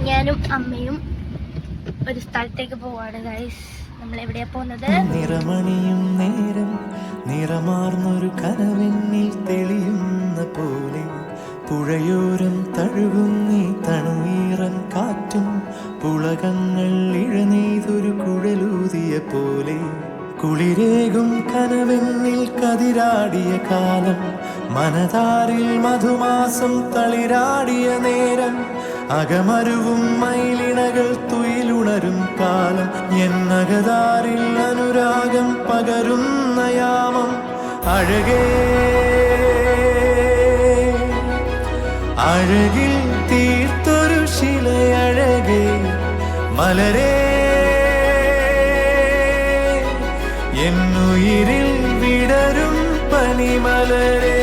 ഞാനും അമ്മയും ഒരു സ്ഥലത്തേക്ക് പോവാണ് ഗൈസ്. നമ്മൾ എവിടെയാ പോകുന്നത്? നിറമണിയും നേരം നിറമാർന്നൊരു കനവെന്നിൽ തെളിയുന്ന പോലെ പുഴയോരം തഴുകുന്നീ തണുനീറൻ കാറ്റും പുളകങ്ങൾ ഇഴനെയ്തൊരു കുഴലൂതിയ പോലെ കുളിരേകും കനവെന്നിൽ കതിരാടിയ കാലം മനതാരിൽ മധുമാസം തളിരാടിയ നേരം അകമരുവും മയിലിണകൾ തുയിലുണരും കാലം എന്നകതാരിൽ അനുരാഗം പകരുന്ന യാമം അഴകേ അഴകിൽ തീർത്തൊരു ശിലയഴകേ മലരേ എന്നുയിരിൽ വിടരും പനിമലരേ